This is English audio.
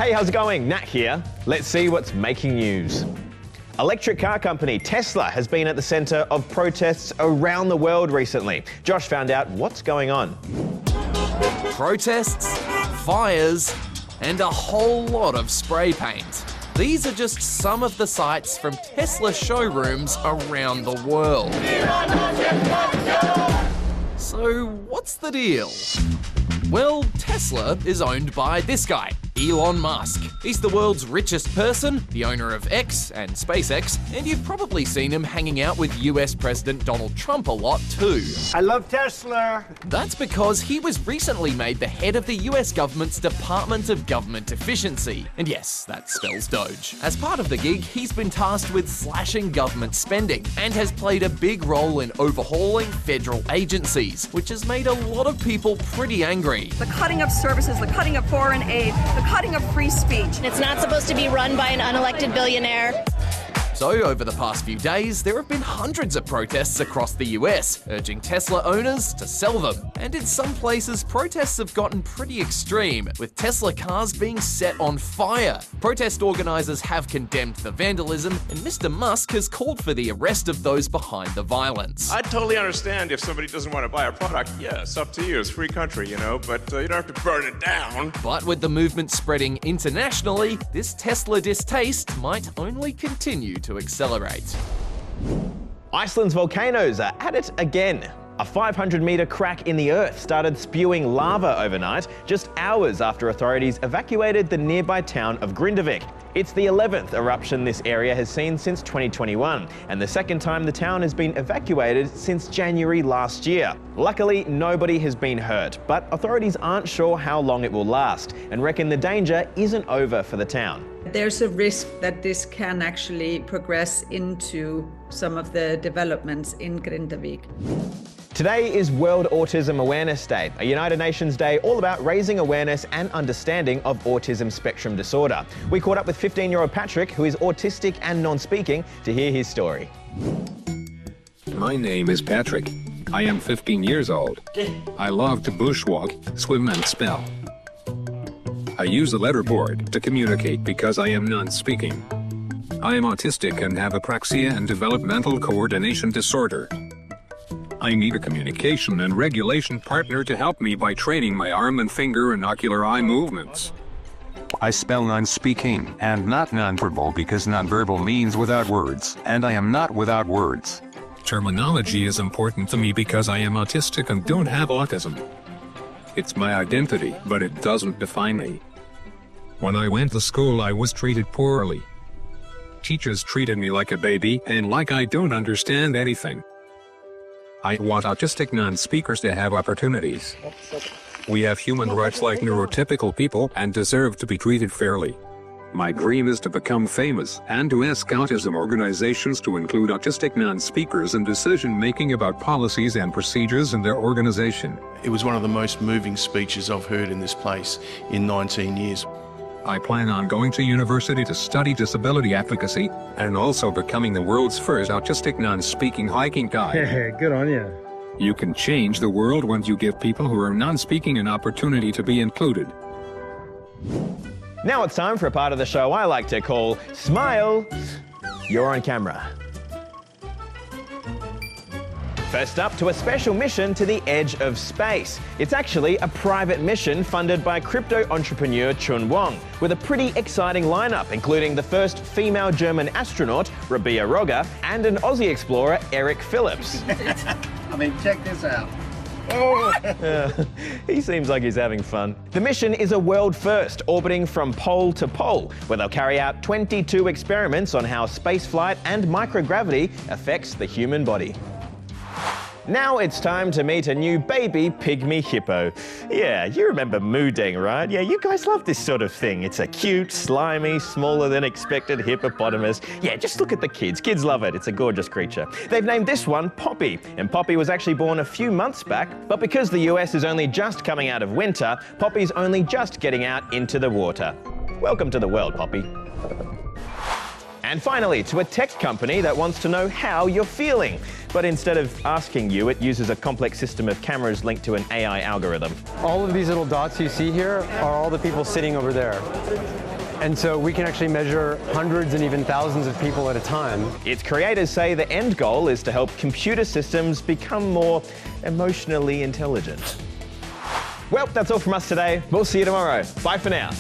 Hey, how's it going? Nat here. Let's see what's making news. Electric car company Tesla has been at the centre of protests around the world recently. Josh found out what's going on. Protests, fires, and a whole lot of spray paint. These are just some of the sights from Tesla showrooms around the world. So what's the deal? Well, Tesla is owned by this guy, Elon Musk. He's the world's richest person, the owner of X and SpaceX, and you've probably seen him hanging out with US President Donald Trump a lot too. I love Tesla. That's because he was recently made the head of the US government's Department of Government Efficiency. And yes, that spells DOGE. As part of the gig, he's been tasked with slashing government spending and has played a big role in overhauling federal agencies, which has made a lot of people pretty angry. The cutting of services, the cutting of foreign aid, the cutting of free speech. It's not supposed to be run by an unelected billionaire. So, over the past few days, there have been hundreds of protests across the US, urging Tesla owners to sell them. And in some places, protests have gotten pretty extreme, with Tesla cars being set on fire. Protest organisers have condemned the vandalism, and Mr Musk has called for the arrest of those behind the violence. I totally understand if somebody doesn't want to buy a product. Yeah, it's up to you. It's a free country, you know, but you don't have to burn it down. But with the movement spreading internationally, this Tesla distaste might only continue to accelerate. Iceland's volcanoes are at it again. A 500-metre crack in the earth started spewing lava overnight, just hours after authorities evacuated the nearby town of Grindavik. It's the 11th eruption this area has seen since 2021, and the second time the town has been evacuated since January last year. Luckily, nobody has been hurt, but authorities aren't sure how long it will last, and reckon the danger isn't over for the town. There's a risk that this can actually progress into some of the developments in Grindavik. Today is World Autism Awareness Day, a United Nations day all about raising awareness and understanding of autism spectrum disorder. We caught up with 15-year-old Patrick, who is autistic and non-speaking, to hear his story. My name is Patrick. I am 15 years old. I love to bushwalk, swim and spell. I use a letterboard to communicate because I am non-speaking. I am autistic and have apraxia and developmental coordination disorder. I need a communication and regulation partner to help me by training my arm and finger and ocular eye movements. I spell non-speaking and not nonverbal because nonverbal means without words, and I am not without words. Terminology is important to me because I am autistic and don't have autism. It's my identity, but it doesn't define me. When I went to school, I was treated poorly. Teachers treated me like a baby and like I don't understand anything. I want autistic non-speakers to have opportunities. We have human rights like neurotypical people and deserve to be treated fairly. My dream is to become famous and to ask autism organizations to include autistic non-speakers in decision-making about policies and procedures in their organization. It was one of the most moving speeches I've heard in this place in 19 years. I plan on going to university to study disability advocacy and also becoming the world's first autistic non-speaking hiking guide. Good on you. You can change the world when you give people who are non-speaking an opportunity to be included. Now it's time for a part of the show I like to call Smile, You're on Camera. First up, to a special mission to the edge of space. It's actually a private mission funded by crypto entrepreneur Chun Wong, with a pretty exciting lineup, including the first female German astronaut, Rabia Roger, and an Aussie explorer, Eric Phillips. I mean, check this out. He seems like he's having fun. The mission is a world first, orbiting from pole to pole, where they'll carry out 22 experiments on how spaceflight and microgravity affects the human body. Now it's time to meet a new baby pygmy hippo. Yeah, you remember Moodeng, right? Yeah, you guys love this sort of thing. It's a cute, slimy, smaller than expected hippopotamus. Yeah, just look at the kids. Kids love it. It's a gorgeous creature. They've named this one Poppy, and Poppy was actually born a few months back, but because the US is only just coming out of winter, Poppy's only just getting out into the water. Welcome to the world, Poppy. And finally, to a tech company that wants to know how you're feeling. But instead of asking you, it uses a complex system of cameras linked to an AI algorithm. All of these little dots you see here are all the people sitting over there. And so we can actually measure hundreds and even thousands of people at a time. Its creators say the end goal is to help computer systems become more emotionally intelligent. Well, that's all from us today. We'll see you tomorrow. Bye for now.